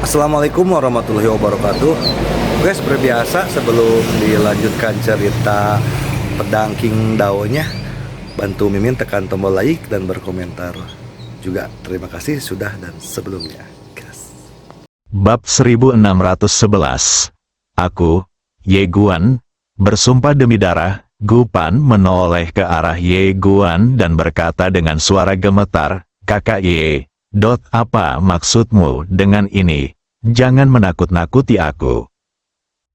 Assalamualaikum warahmatullahi wabarakatuh. Oke, seperti biasa sebelum dilanjutkan cerita pedang King Dao-nya, bantu Mimin tekan tombol like dan berkomentar. Juga terima kasih sudah dan sebelumnya. Gas. Bab 1611. Aku, Ye Guan, bersumpah demi darah. Gu Pan menoleh ke arah Ye Guan dan berkata dengan suara gemetar, "Kakak Ye, apa maksudmu dengan ini? Jangan menakut-nakuti aku."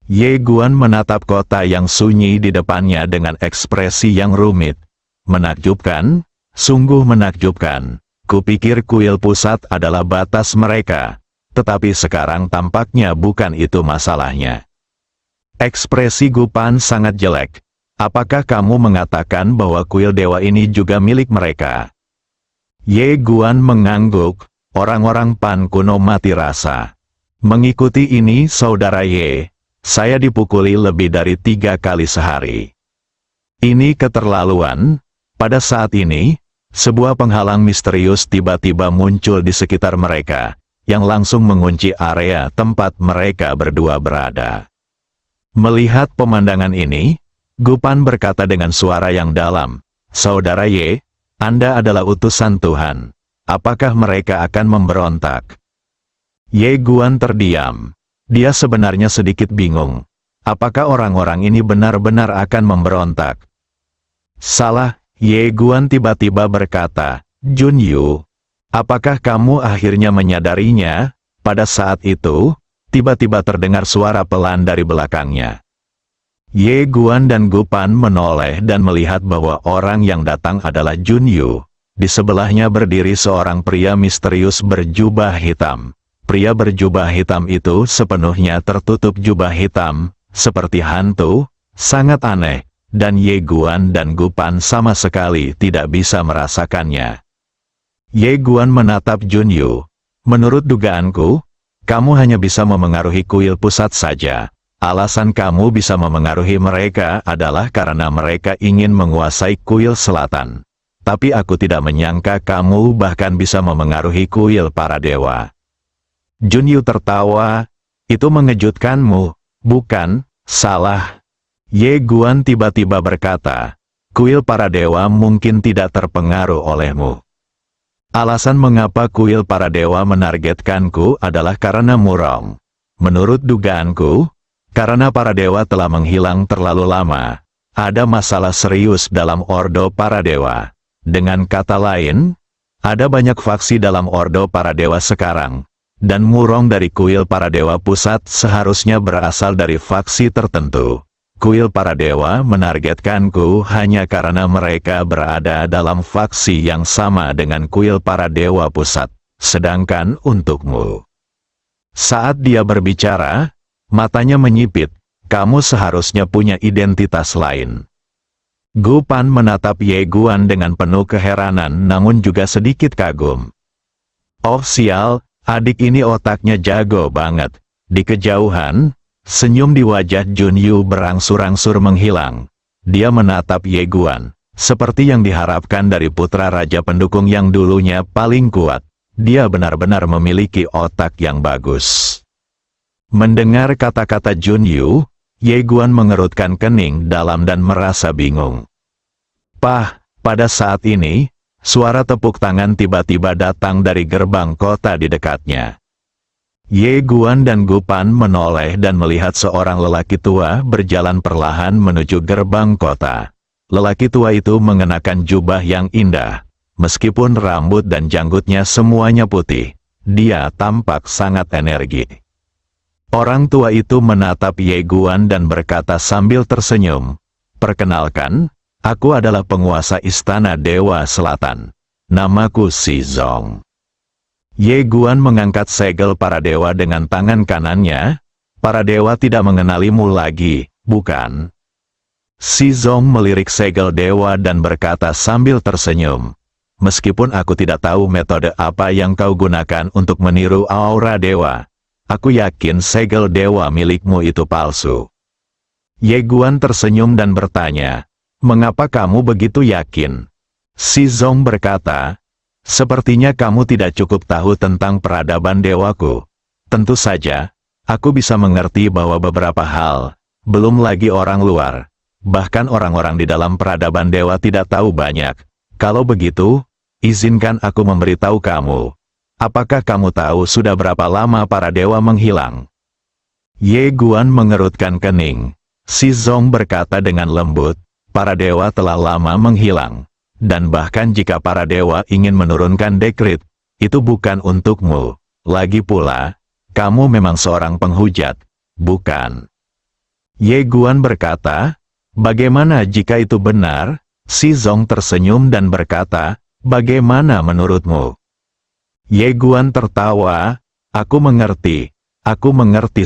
Ye Guan menatap kota yang sunyi di depannya dengan ekspresi yang rumit. Menakjubkan, sungguh menakjubkan. Kupikir kuil pusat adalah batas mereka, tetapi sekarang tampaknya bukan itu masalahnya. Ekspresi Gu Pan sangat jelek. Apakah kamu mengatakan bahwa kuil dewa ini juga milik mereka? Ye Guan mengangguk. Orang-orang Pan kuno mati rasa. Mengikuti ini saudara Ye, saya dipukuli lebih dari 3 kali sehari. Ini keterlaluan. Pada saat ini, sebuah penghalang misterius tiba-tiba muncul di sekitar mereka, yang langsung mengunci area tempat mereka berdua berada. Melihat pemandangan ini, Gu Pan berkata dengan suara yang dalam, "Saudara Ye, Anda adalah utusan Tuhan. Apakah mereka akan memberontak?" Ye Guan terdiam. Dia sebenarnya sedikit bingung. Apakah orang-orang ini benar-benar akan memberontak? Salah, Ye Guan tiba-tiba berkata, "Jun Yu, apakah kamu akhirnya menyadarinya?" Pada saat itu, tiba-tiba terdengar suara pelan dari belakangnya. Ye Guan dan Gu Pan menoleh dan melihat bahwa orang yang datang adalah Jun Yu. Di sebelahnya berdiri seorang pria misterius berjubah hitam. Pria berjubah hitam itu sepenuhnya tertutup jubah hitam, seperti hantu, sangat aneh, dan Ye Guan dan Gu Pan sama sekali tidak bisa merasakannya. Ye Guan menatap Jun Yu. "Menurut dugaanku, kamu hanya bisa memengaruhi kuil pusat saja. Alasan kamu bisa memengaruhi mereka adalah karena mereka ingin menguasai kuil selatan. Tapi aku tidak menyangka kamu bahkan bisa memengaruhi kuil para dewa." Jun Yu tertawa, "Itu mengejutkanmu, bukan?" "Salah." Ye Guan tiba-tiba berkata, "Kuil para dewa mungkin tidak terpengaruh olehmu. Alasan mengapa kuil para dewa menargetkanku adalah karena Murong. Menurut dugaanku, karena para dewa telah menghilang terlalu lama, ada masalah serius dalam ordo para dewa. Dengan kata lain, ada banyak faksi dalam ordo para dewa sekarang, dan Murong dari kuil para dewa pusat seharusnya berasal dari faksi tertentu. Kuil para dewa menargetkanku hanya karena mereka berada dalam faksi yang sama dengan kuil para dewa pusat. Sedangkan untukmu..." Saat dia berbicara, matanya menyipit, "Kamu seharusnya punya identitas lain." Gu Pan menatap Ye Guan dengan penuh keheranan namun juga sedikit kagum. "Oh sial, adik ini otaknya jago banget." Di kejauhan, senyum di wajah Jun Yu berangsur-angsur menghilang. Dia menatap Ye Guan, seperti yang diharapkan dari putra raja pendukung yang dulunya paling kuat. Dia benar-benar memiliki otak yang bagus. Mendengar kata-kata Jun Yu, Ye Guan mengerutkan kening dalam dan merasa bingung. Pada saat ini, suara tepuk tangan tiba-tiba datang dari gerbang kota di dekatnya. Ye Guan dan Gu Pan menoleh dan melihat seorang lelaki tua berjalan perlahan menuju gerbang kota. Lelaki tua itu mengenakan jubah yang indah. Meskipun rambut dan janggutnya semuanya putih, dia tampak sangat energi. Orang tua itu menatap Ye Guan dan berkata sambil tersenyum, "Perkenalkan, aku adalah penguasa Istana Dewa Selatan. Namaku Si Zong." Ye Guan mengangkat segel para dewa dengan tangan kanannya. "Para dewa tidak mengenalimu lagi, bukan?" Si Zong melirik segel dewa dan berkata sambil tersenyum, "Meskipun aku tidak tahu metode apa yang kau gunakan untuk meniru aura dewa, aku yakin segel dewa milikmu itu palsu." Ye Guan tersenyum dan bertanya, "Mengapa kamu begitu yakin?" Si Zong berkata, "Sepertinya kamu tidak cukup tahu tentang peradaban dewaku. Tentu saja, aku bisa mengerti bahwa beberapa hal, belum lagi orang luar, bahkan orang-orang di dalam peradaban dewa tidak tahu banyak. Kalau begitu, izinkan aku memberitahu kamu. Apakah kamu tahu sudah berapa lama para dewa menghilang? Ye Guan mengerutkan kening. Si Zong berkata dengan lembut, para dewa telah lama menghilang. Dan bahkan jika para dewa ingin menurunkan dekret, itu bukan untukmu. Lagi pula, kamu memang seorang penghujat, bukan? Ye Guan berkata, bagaimana jika itu benar? Si Zong tersenyum dan berkata, bagaimana menurutmu? Ye Guan tertawa, aku mengerti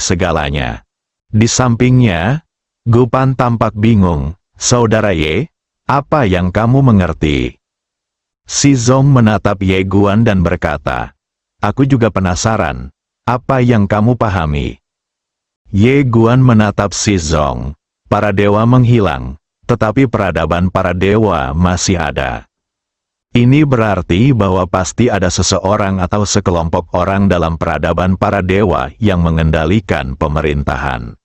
segalanya. Di sampingnya, Gu Pan tampak bingung, saudara Ye, apa yang kamu mengerti? Si Zong menatap Ye Guan dan berkata, aku juga penasaran. Apa yang kamu pahami? Ye Guan menatap si Zong. Para dewa menghilang, tetapi peradaban para dewa masih ada. Ini berarti bahwa pasti ada seseorang atau sekelompok orang dalam peradaban para dewa yang mengendalikan pemerintahan.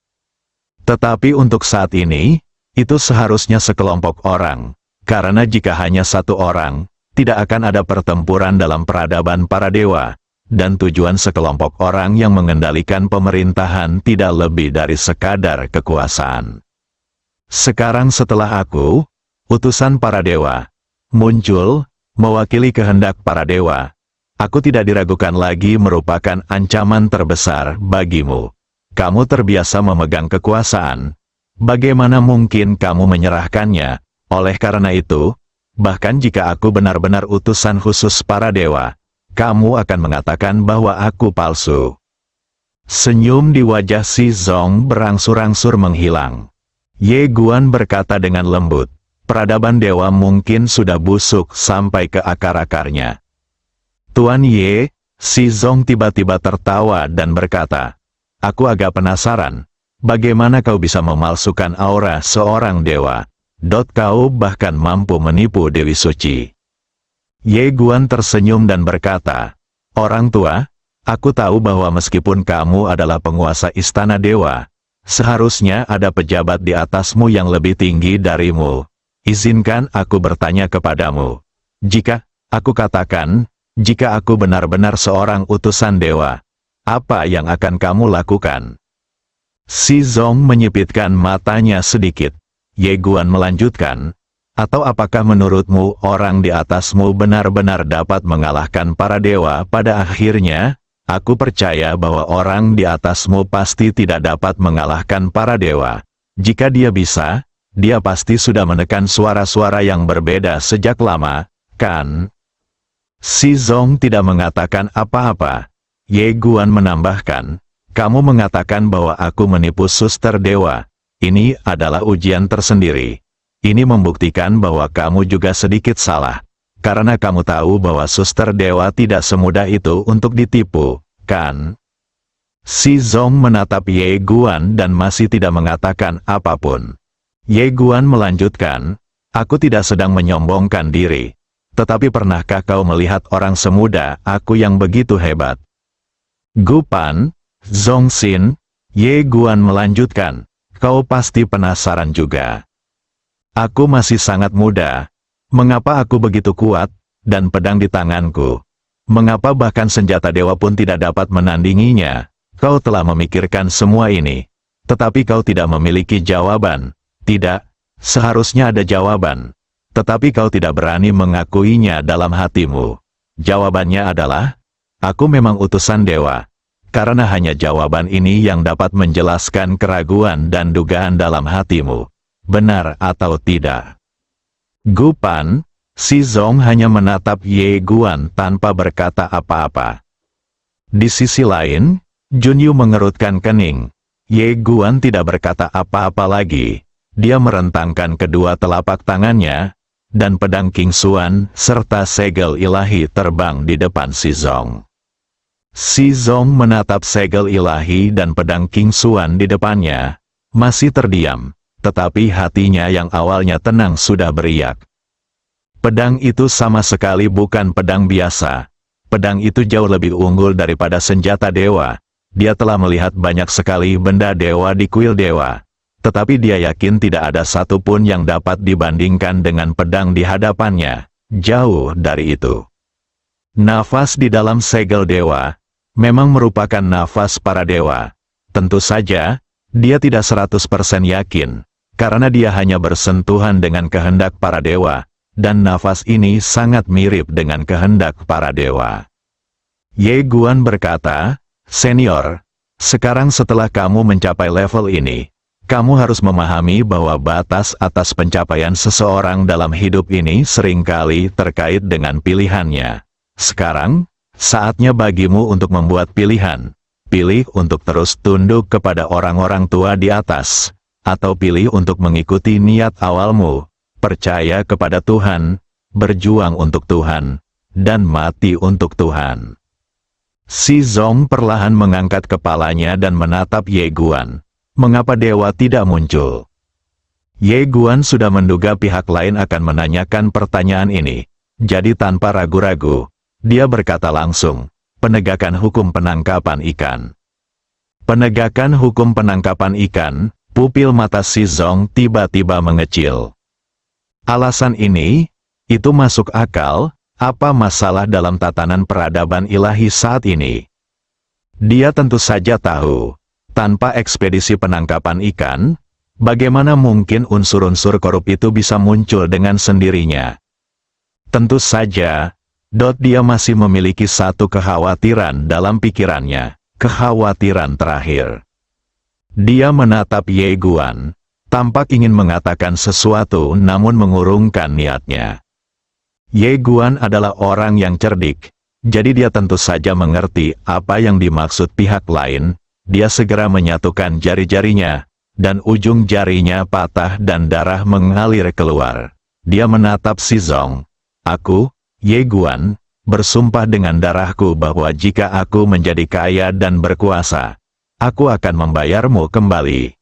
Tetapi untuk saat ini, itu seharusnya sekelompok orang, karena jika hanya satu orang, tidak akan ada pertempuran dalam peradaban para dewa. Dan tujuan sekelompok orang yang mengendalikan pemerintahan tidak lebih dari sekadar kekuasaan. Sekarang setelah aku, utusan para dewa, muncul, mewakili kehendak para dewa, aku tidak diragukan lagi merupakan ancaman terbesar bagimu. Kamu terbiasa memegang kekuasaan. Bagaimana mungkin kamu menyerahkannya? Oleh karena itu, bahkan jika aku benar-benar utusan khusus para dewa, kamu akan mengatakan bahwa aku palsu. Senyum di wajah si Zong berangsur-angsur menghilang. Ye Guan berkata dengan lembut, peradaban dewa mungkin sudah busuk sampai ke akar-akarnya. Tuan Ye, si Zong tiba-tiba tertawa dan berkata, aku agak penasaran, bagaimana kau bisa memalsukan aura seorang dewa? Kau bahkan mampu menipu Dewi Suci. Ye Guan tersenyum dan berkata, orang tua, aku tahu bahwa meskipun kamu adalah penguasa istana dewa, seharusnya ada pejabat di atasmu yang lebih tinggi darimu. Izinkan aku bertanya kepadamu. Jika aku katakan, jika aku benar-benar seorang utusan dewa, apa yang akan kamu lakukan? Si Zong menyipitkan matanya sedikit. Ye Guan melanjutkan, atau apakah menurutmu orang di atasmu benar-benar dapat mengalahkan para dewa pada akhirnya? Aku percaya bahwa orang di atasmu pasti tidak dapat mengalahkan para dewa. Jika dia bisa, dia pasti sudah menekan suara-suara yang berbeda sejak lama, kan? Si Zong tidak mengatakan apa-apa. Ye Guan menambahkan, kamu mengatakan bahwa aku menipu suster dewa. Ini adalah ujian tersendiri. Ini membuktikan bahwa kamu juga sedikit salah, karena kamu tahu bahwa suster dewa tidak semudah itu untuk ditipu, kan? Si Zong menatap Ye Guan dan masih tidak mengatakan apapun. Ye Guan melanjutkan, aku tidak sedang menyombongkan diri, tetapi pernahkah kau melihat orang semuda aku yang begitu hebat? Gu Pan, Zong Xin, Ye Guan melanjutkan, kau pasti penasaran juga. Aku masih sangat muda. Mengapa aku begitu kuat, dan pedang di tanganku? Mengapa bahkan senjata dewa pun tidak dapat menandinginya? Kau telah memikirkan semua ini. Tetapi kau tidak memiliki jawaban. Tidak, seharusnya ada jawaban. Tetapi kau tidak berani mengakuinya dalam hatimu. Jawabannya adalah, aku memang utusan dewa. Karena hanya jawaban ini yang dapat menjelaskan keraguan dan dugaan dalam hatimu. Benar atau tidak? Gu Pan, si Zong hanya menatap Ye Guan tanpa berkata apa-apa. Di sisi lain, Junyu mengerutkan kening. Ye Guan tidak berkata apa-apa lagi. Dia merentangkan kedua telapak tangannya, dan pedang King Xuan serta segel ilahi terbang di depan si Zong. Si Zong menatap segel ilahi dan pedang King Xuan di depannya, masih terdiam. Tetapi hatinya yang awalnya tenang sudah beriak. Pedang itu sama sekali bukan pedang biasa. Pedang itu jauh lebih unggul daripada senjata dewa. dia telah melihat banyak sekali benda dewa di kuil dewa. Tetapi dia yakin tidak ada satupun yang dapat dibandingkan dengan pedang di hadapannya. Jauh dari itu. Nafas di dalam segel dewa memang merupakan nafas para dewa. Tentu saja, dia tidak 100% yakin, karena dia hanya bersentuhan dengan kehendak para dewa, dan nafas ini sangat mirip dengan kehendak para dewa. Ye Guan berkata, "Senior, sekarang setelah kamu mencapai level ini, kamu harus memahami bahwa batas atas pencapaian seseorang dalam hidup ini seringkali terkait dengan pilihannya. Sekarang, saatnya bagimu untuk membuat pilihan. Pilih untuk terus tunduk kepada orang-orang tua di atas, atau pilih untuk mengikuti niat awalmu, percaya kepada Tuhan, berjuang untuk Tuhan, dan mati untuk Tuhan." Si Zong perlahan mengangkat kepalanya dan menatap Ye Guan. Mengapa dewa tidak muncul? Ye Guan sudah menduga pihak lain akan menanyakan pertanyaan ini. Jadi tanpa ragu-ragu, dia berkata langsung, "Penegakan hukum penangkapan ikan." Penegakan hukum penangkapan ikan, pupil mata si Zong tiba-tiba mengecil. Alasan ini, itu masuk akal, apa masalah dalam tatanan peradaban ilahi saat ini? Dia tentu saja tahu. Tanpa ekspedisi penangkapan ikan, bagaimana mungkin unsur-unsur korup itu bisa muncul dengan sendirinya? Tentu saja, dia masih memiliki satu kekhawatiran dalam pikirannya, kekhawatiran terakhir. Dia menatap Ye Guan, tampak ingin mengatakan sesuatu namun mengurungkan niatnya. Ye Guan adalah orang yang cerdik, jadi dia tentu saja mengerti apa yang dimaksud pihak lain. Dia segera menyatukan jari-jarinya, dan ujung jarinya patah dan darah mengalir keluar. Dia menatap si Zong. "Aku, Ye Guan, bersumpah dengan darahku bahwa jika aku menjadi kaya dan berkuasa, aku akan membayarmu kembali."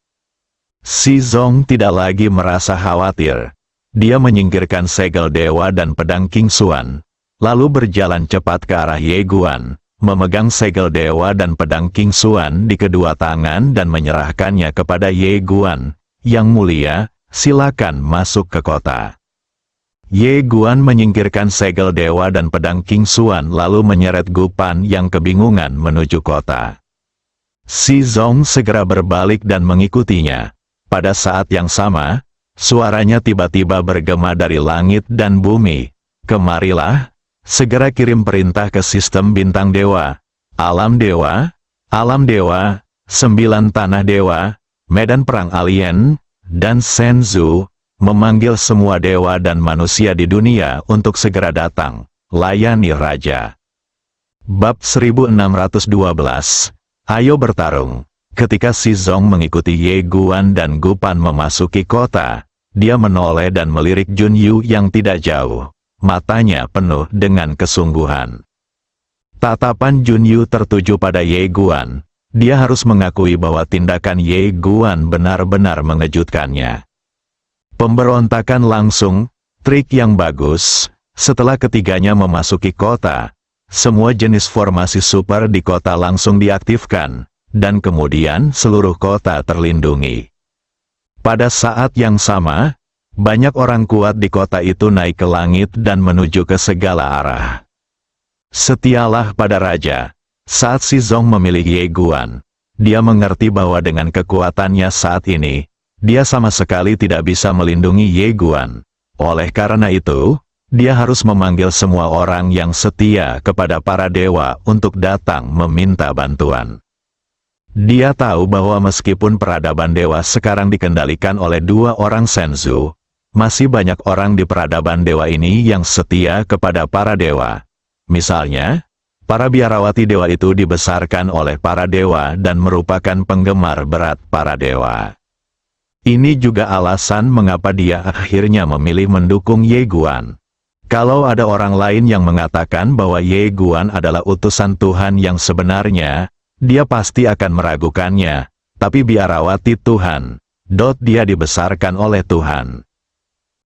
Si Zong tidak lagi merasa khawatir. Dia menyingkirkan segel dewa dan pedang King Xuan, lalu berjalan cepat ke arah Ye Guan, memegang segel dewa dan pedang King Xuan di kedua tangan dan menyerahkannya kepada Ye Guan. "Yang mulia, silakan masuk ke kota." Ye Guan menyingkirkan segel dewa dan pedang King Xuan lalu menyeret Gu Pan yang kebingungan menuju kota. Si Zong segera berbalik dan mengikutinya. Pada saat yang sama, suaranya tiba-tiba bergema dari langit dan bumi. "Kemarilah, segera kirim perintah ke sistem bintang dewa, alam dewa, 9 tanah dewa, medan perang alien, dan Senzu, memanggil semua dewa dan manusia di dunia untuk segera datang, layani raja." Bab 1612, Ayo bertarung. Ketika si Zong mengikuti Ye Guan dan Gu Pan memasuki kota, dia menoleh dan melirik Jun Yu yang tidak jauh. Matanya penuh dengan kesungguhan. Tatapan Jun Yu tertuju pada Ye Guan. Dia harus mengakui bahwa tindakan Ye Guan benar-benar mengejutkannya. Pemberontakan langsung, trik yang bagus. Setelah ketiganya memasuki kota, semua jenis formasi super di kota langsung diaktifkan, dan kemudian seluruh kota terlindungi. Pada saat yang sama, banyak orang kuat di kota itu naik ke langit dan menuju ke segala arah. Setialah pada raja. Saat si Zong memilih Ye Guan, dia mengerti bahwa dengan kekuatannya saat ini, dia sama sekali tidak bisa melindungi Ye Guan. Oleh karena itu, dia harus memanggil semua orang yang setia kepada para dewa untuk datang meminta bantuan. Dia tahu bahwa meskipun peradaban dewa sekarang dikendalikan oleh 2 orang Senzu, masih banyak orang di peradaban dewa ini yang setia kepada para dewa. Misalnya, para biarawati dewa itu dibesarkan oleh para dewa dan merupakan penggemar berat para dewa. Ini juga alasan mengapa dia akhirnya memilih mendukung Ye Guan. Kalau ada orang lain yang mengatakan bahwa Ye Guan adalah utusan Tuhan yang sebenarnya, dia pasti akan meragukannya. Tapi biarawati Tuhan, dia dibesarkan oleh Tuhan.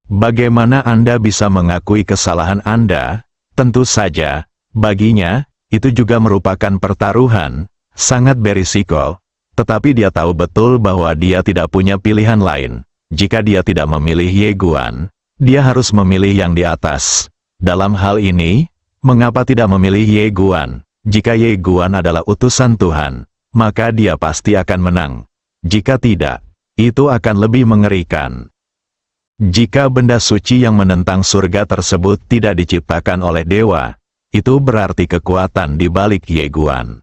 Bagaimana Anda bisa mengakui kesalahan Anda? Tentu saja, baginya, itu juga merupakan pertaruhan. sangat berisiko, tetapi dia tahu betul bahwa dia tidak punya pilihan lain. Jika dia tidak memilih Ye Guan, dia harus memilih yang di atas. Dalam hal ini, mengapa tidak memilih Ye Guan? Jika Ye Guan adalah utusan Tuhan, maka dia pasti akan menang. Jika tidak, itu akan lebih mengerikan. Jika benda suci yang menentang surga tersebut tidak diciptakan oleh dewa, itu berarti kekuatan di balik Ye Guan.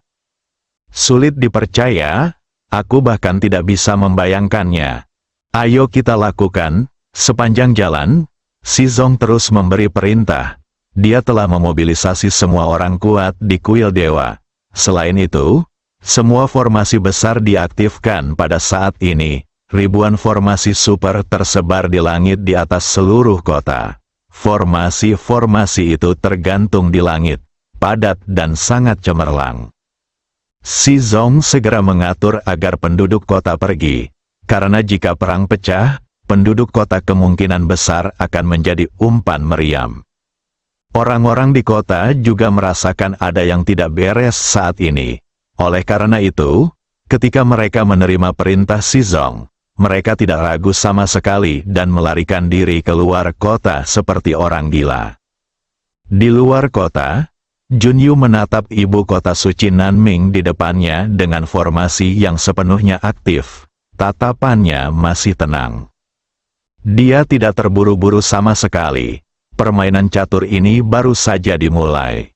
Sulit dipercaya, aku bahkan tidak bisa membayangkannya. Ayo kita lakukan. Sepanjang jalan, Shizong terus memberi perintah. Dia telah memobilisasi semua orang kuat di kuil dewa. Selain itu, semua formasi besar diaktifkan pada saat ini. Ribuan formasi super tersebar di langit di atas seluruh kota. Formasi-formasi itu tergantung di langit, padat dan sangat cemerlang. Shizong segera mengatur agar penduduk kota pergi. Karena jika perang pecah, penduduk kota kemungkinan besar akan menjadi umpan meriam. Orang-orang di kota juga merasakan ada yang tidak beres saat ini. Oleh karena itu, ketika mereka menerima perintah Shizong, mereka tidak ragu sama sekali dan melarikan diri keluar kota seperti orang gila. Di luar kota, Junyu menatap ibu kota suci Nanming di depannya dengan formasi yang sepenuhnya aktif. Tatapannya masih tenang. Dia tidak terburu-buru sama sekali. Permainan catur ini baru saja dimulai.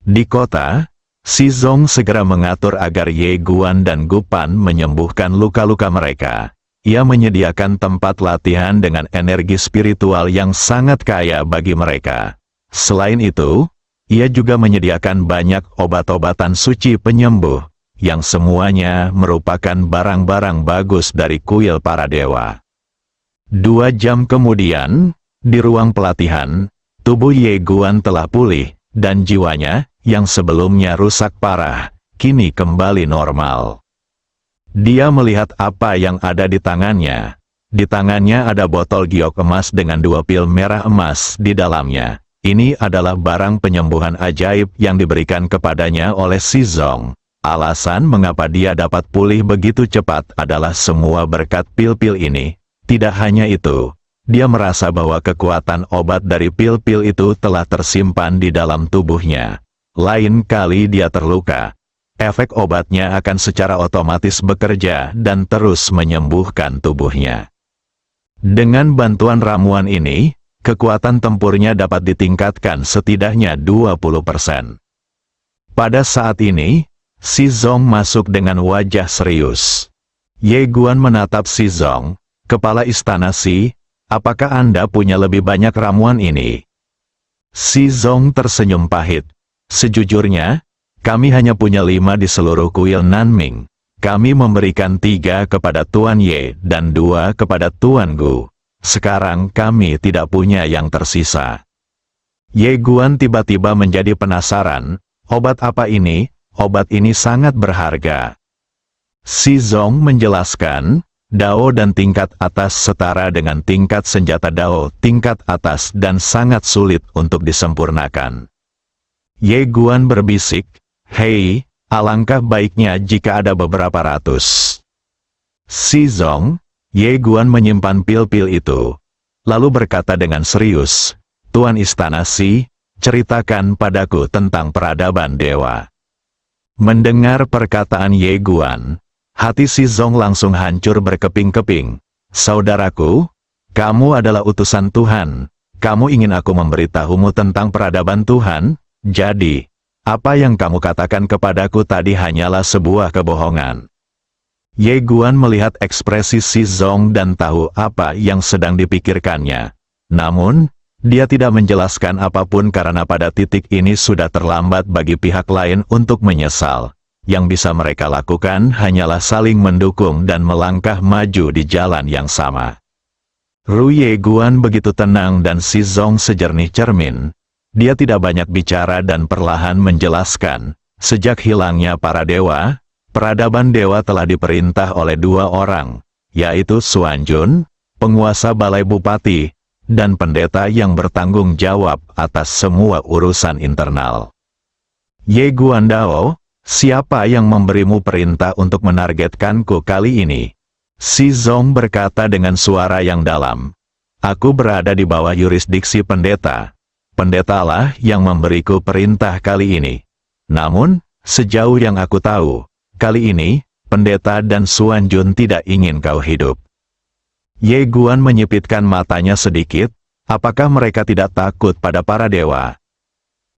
Di kota, Shizong segera mengatur agar Ye Guan dan Gu Pan menyembuhkan luka-luka mereka. Ia menyediakan tempat latihan dengan energi spiritual yang sangat kaya bagi mereka. Selain itu, ia juga menyediakan banyak obat-obatan suci penyembuh, yang semuanya merupakan barang-barang bagus dari kuil para dewa. 2 jam kemudian, di ruang pelatihan, tubuh Ye Guan telah pulih, dan jiwanya, yang sebelumnya rusak parah, kini kembali normal. Dia melihat apa yang ada di tangannya. Di tangannya ada botol giok emas dengan 2 pil merah emas di dalamnya. Ini adalah barang penyembuhan ajaib yang diberikan kepadanya oleh Shizong. Alasan mengapa dia dapat pulih begitu cepat adalah semua berkat pil-pil ini. Tidak hanya itu, dia merasa bahwa kekuatan obat dari pil-pil itu telah tersimpan di dalam tubuhnya. Lain kali dia terluka, efek obatnya akan secara otomatis bekerja dan terus menyembuhkan tubuhnya. Dengan bantuan ramuan ini, kekuatan tempurnya dapat ditingkatkan setidaknya 20%. Pada saat ini, Shizong masuk dengan wajah serius. Ye Guan menatap Shizong, kepala istana Si, apakah Anda punya lebih banyak ramuan ini? Shizong tersenyum pahit. Sejujurnya, kami hanya punya 5 di seluruh kuil Nanming. Kami memberikan 3 kepada Tuan Ye dan 2 kepada Tuan Gu. Sekarang kami tidak punya yang tersisa. Ye Guan tiba-tiba menjadi penasaran, obat apa ini? Obat ini sangat berharga. Shizong menjelaskan, Dao dan tingkat atas setara dengan tingkat senjata Dao tingkat atas dan sangat sulit untuk disempurnakan. Ye Guan berbisik, hei, alangkah baiknya jika ada beberapa ratus. Shizong, Ye Guan menyimpan pil-pil itu, lalu berkata dengan serius, Tuan Istana Si, ceritakan padaku tentang peradaban dewa. Mendengar perkataan Ye Guan, hati Shizong langsung hancur berkeping-keping. Saudaraku, kamu adalah utusan Tuhan. Kamu ingin aku memberitahumu tentang peradaban Tuhan? Jadi, apa yang kamu katakan kepadaku tadi hanyalah sebuah kebohongan. Ye Guan melihat ekspresi Shizong dan tahu apa yang sedang dipikirkannya. Namun, dia tidak menjelaskan apapun karena pada titik ini sudah terlambat bagi pihak lain untuk menyesal. Yang bisa mereka lakukan hanyalah saling mendukung dan melangkah maju di jalan yang sama. Ru Ye Guan begitu tenang dan Shizong sejernih cermin. Dia tidak banyak bicara dan perlahan menjelaskan, sejak hilangnya para dewa, peradaban dewa telah diperintah oleh 2 orang, yaitu Xuanjun, penguasa Balai Bupati, dan pendeta yang bertanggung jawab atas semua urusan internal. Ye Guan Dao, Siapa yang memberimu perintah untuk menargetkanku kali ini? Si Zong berkata dengan suara yang dalam. Aku berada di bawah yurisdiksi pendeta. Pendetalah yang memberiku perintah kali ini. Namun, sejauh yang aku tahu, kali ini, pendeta dan Xuan Jun tidak ingin kau hidup. Ye Guan menyipitkan matanya sedikit. Apakah mereka tidak takut pada para dewa?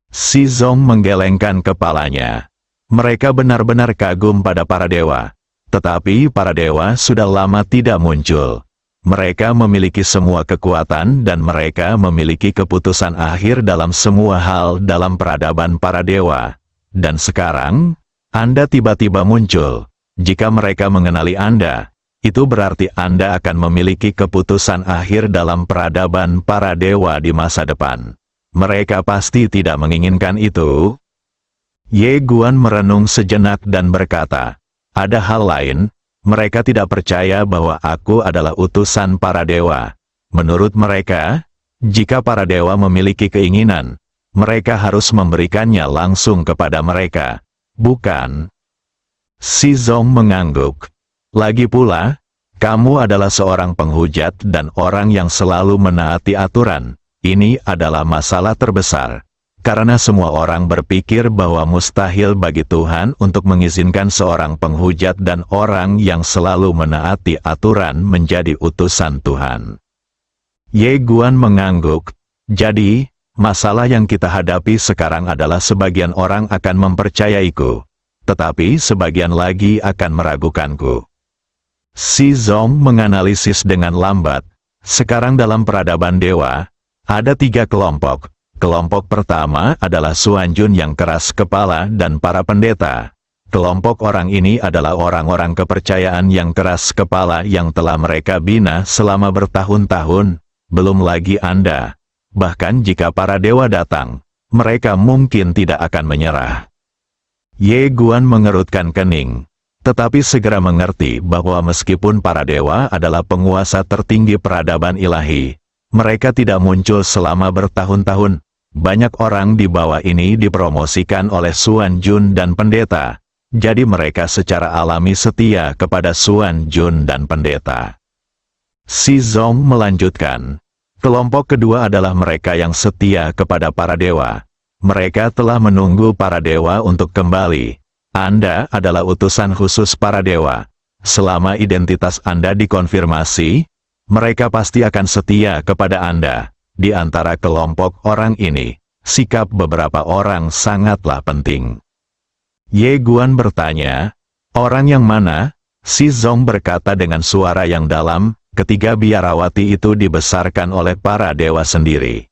Si Zong menggelengkan kepalanya. Mereka benar-benar kagum pada para dewa. Tetapi para dewa sudah lama tidak muncul. Mereka memiliki semua kekuatan dan mereka memiliki keputusan akhir dalam semua hal dalam peradaban para dewa. Dan sekarang, Anda tiba-tiba muncul. Jika mereka mengenali Anda, itu berarti Anda akan memiliki keputusan akhir dalam peradaban para dewa di masa depan. Mereka pasti tidak menginginkan itu. Ye Guan merenung sejenak dan berkata, ada hal lain, mereka tidak percaya bahwa aku adalah utusan para dewa. Menurut mereka, jika para dewa memiliki keinginan, mereka harus memberikannya langsung kepada mereka. Bukan? Si Zong mengangguk. Lagi pula, kamu adalah seorang penghujat dan orang yang selalu menaati aturan. Ini adalah masalah terbesar. Karena semua orang berpikir bahwa mustahil bagi Tuhan untuk mengizinkan seorang penghujat dan orang yang selalu menaati aturan menjadi utusan Tuhan. Ye Guan mengangguk. Jadi, masalah yang kita hadapi sekarang adalah sebagian orang akan mempercayaiku. Tetapi sebagian lagi akan meragukanku. Si Zong menganalisis dengan lambat. Sekarang dalam peradaban dewa, ada 3 kelompok. Kelompok pertama adalah Xuan Jun yang keras kepala dan para pendeta. Kelompok orang ini adalah orang-orang kepercayaan yang keras kepala yang telah mereka bina selama bertahun-tahun. Belum lagi Anda. Bahkan jika para dewa datang, mereka mungkin tidak akan menyerah. Ye Guan mengerutkan kening. Tetapi segera mengerti bahwa meskipun para dewa adalah penguasa tertinggi peradaban ilahi, mereka tidak muncul selama bertahun-tahun. Banyak orang di bawah ini dipromosikan oleh Xuan Jun dan pendeta. Jadi mereka secara alami setia kepada Xuan Jun dan pendeta. Si Zong melanjutkan. Kelompok kedua adalah mereka yang setia kepada para dewa. Mereka telah menunggu para dewa untuk kembali. Anda adalah utusan khusus para dewa. Selama identitas Anda dikonfirmasi, mereka pasti akan setia kepada Anda. Di antara kelompok orang ini, sikap beberapa orang sangatlah penting. Ye Guan bertanya, orang yang mana? Si Zong berkata dengan suara yang dalam, ketiga biarawati itu dibesarkan oleh para dewa sendiri.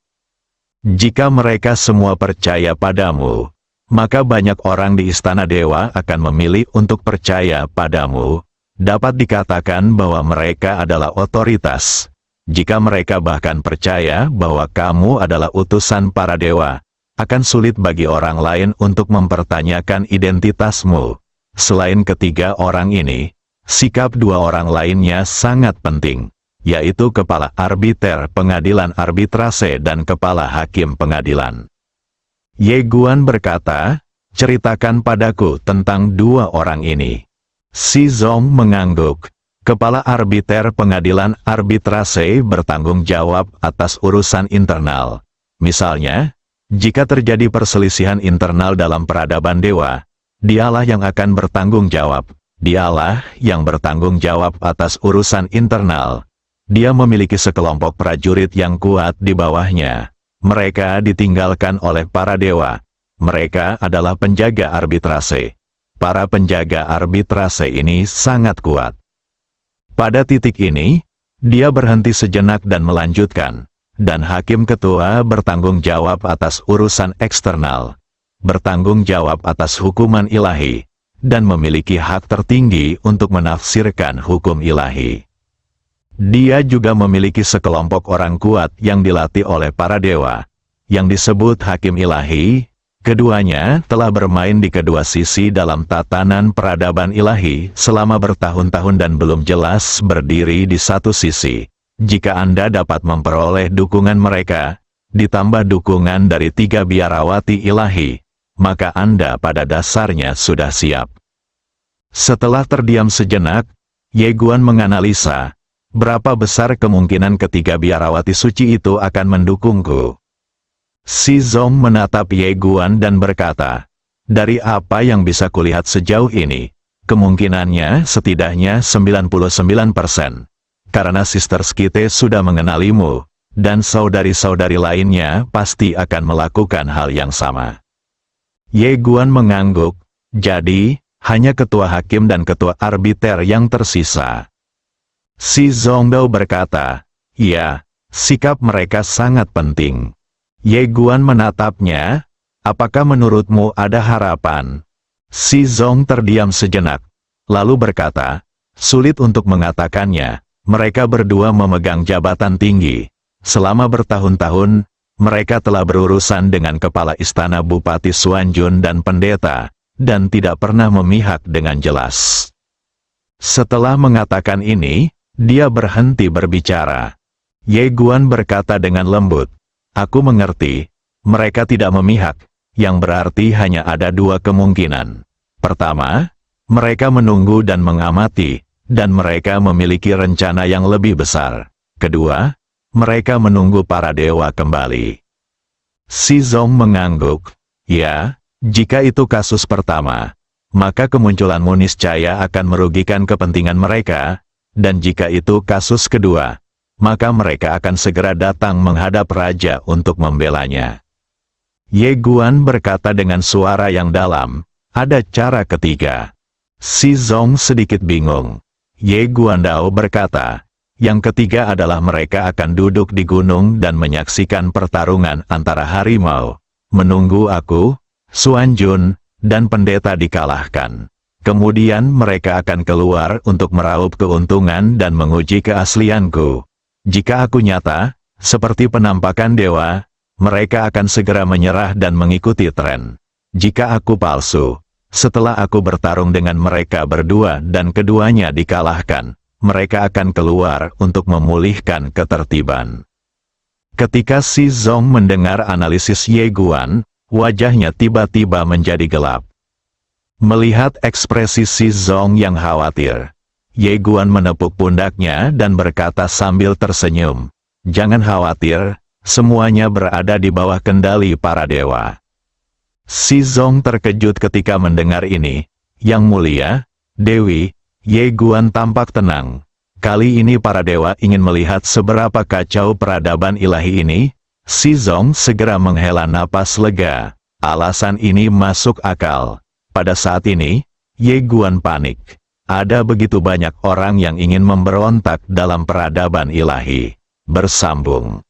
Jika mereka semua percaya padamu, maka banyak orang di istana dewa akan memilih untuk percaya padamu. Dapat dikatakan bahwa mereka adalah otoritas. Jika mereka bahkan percaya bahwa kamu adalah utusan para dewa, akan sulit bagi orang lain untuk mempertanyakan identitasmu. Selain ketiga orang ini, sikap 2 orang lainnya sangat penting, yaitu kepala arbiter pengadilan arbitrase dan kepala hakim pengadilan. Ye Guan berkata, ceritakan padaku tentang 2 orang ini. Si Zong mengangguk. Kepala arbiter pengadilan arbitrase bertanggung jawab atas urusan internal. Misalnya, jika terjadi perselisihan internal dalam peradaban dewa, dialah yang akan bertanggung jawab. Dialah yang bertanggung jawab atas urusan internal. Dia memiliki sekelompok prajurit yang kuat di bawahnya. Mereka ditinggalkan oleh para dewa. Mereka adalah penjaga arbitrase. Para penjaga arbitrase ini sangat kuat. Pada titik ini, dia berhenti sejenak dan melanjutkan. Dan hakim ketua bertanggung jawab atas urusan eksternal. Bertanggung jawab atas hukuman ilahi. Dan memiliki hak tertinggi untuk menafsirkan hukum ilahi. Dia juga memiliki sekelompok orang kuat yang dilatih oleh para dewa, yang disebut hakim ilahi. Keduanya telah bermain di kedua sisi dalam tatanan peradaban ilahi selama bertahun-tahun dan belum jelas berdiri di satu sisi. Jika Anda dapat memperoleh dukungan mereka, ditambah dukungan dari 3 biarawati ilahi, maka Anda pada dasarnya sudah siap. Setelah terdiam sejenak, Ye Guan menganalisa, berapa besar kemungkinan ketiga biarawati suci itu akan mendukungku. Si Zong menatap Ye Guan dan berkata, dari apa yang bisa kulihat sejauh ini, kemungkinannya setidaknya 99%. Karena sisters kita sudah mengenalimu, dan saudari-saudari lainnya pasti akan melakukan hal yang sama. Ye Guan mengangguk, jadi, hanya ketua hakim dan ketua arbiter yang tersisa. Si Zongdao berkata, ya, sikap mereka sangat penting. Ye Guan menatapnya, apakah menurutmu ada harapan? Si Zong terdiam sejenak, lalu berkata, sulit untuk mengatakannya, mereka berdua memegang jabatan tinggi. Selama bertahun-tahun, mereka telah berurusan dengan kepala istana Bupati Suanjun dan pendeta, dan tidak pernah memihak dengan jelas. Setelah mengatakan ini, dia berhenti berbicara. Ye Guan berkata dengan lembut, aku mengerti, mereka tidak memihak, yang berarti hanya ada dua kemungkinan. Pertama, mereka menunggu dan mengamati, dan mereka memiliki rencana yang lebih besar. Kedua, mereka menunggu para dewa kembali. Si Zong mengangguk, ya, jika itu kasus pertama, maka kemunculanmu niscaya akan merugikan kepentingan mereka, dan jika itu kasus kedua, maka mereka akan segera datang menghadap raja untuk membelanya. Ye Guan berkata dengan suara yang dalam, ada cara ketiga. Si Zong sedikit bingung. Ye Guandao berkata, yang ketiga adalah mereka akan duduk di gunung dan menyaksikan pertarungan antara harimau, menunggu aku, Suanjun, dan pendeta dikalahkan. Kemudian mereka akan keluar untuk meraup keuntungan dan menguji keaslianku. Jika aku nyata, seperti penampakan dewa, mereka akan segera menyerah dan mengikuti tren. Jika aku palsu, setelah aku bertarung dengan mereka berdua dan keduanya dikalahkan, mereka akan keluar untuk memulihkan ketertiban. Ketika Si Zong mendengar analisis Ye Guan, wajahnya tiba-tiba menjadi gelap. Melihat ekspresi Si Zong yang khawatir, Ye Guan menepuk pundaknya dan berkata sambil tersenyum, jangan khawatir, semuanya berada di bawah kendali para dewa. Si Zong terkejut ketika mendengar ini. Yang mulia, Dewi, Ye Guan tampak tenang. Kali ini para dewa ingin melihat seberapa kacau peradaban ilahi ini. Si Zong segera menghela napas lega. Alasan ini masuk akal. Pada saat ini, Ye Guan panik. Ada begitu banyak orang yang ingin memberontak dalam peradaban ilahi. Bersambung.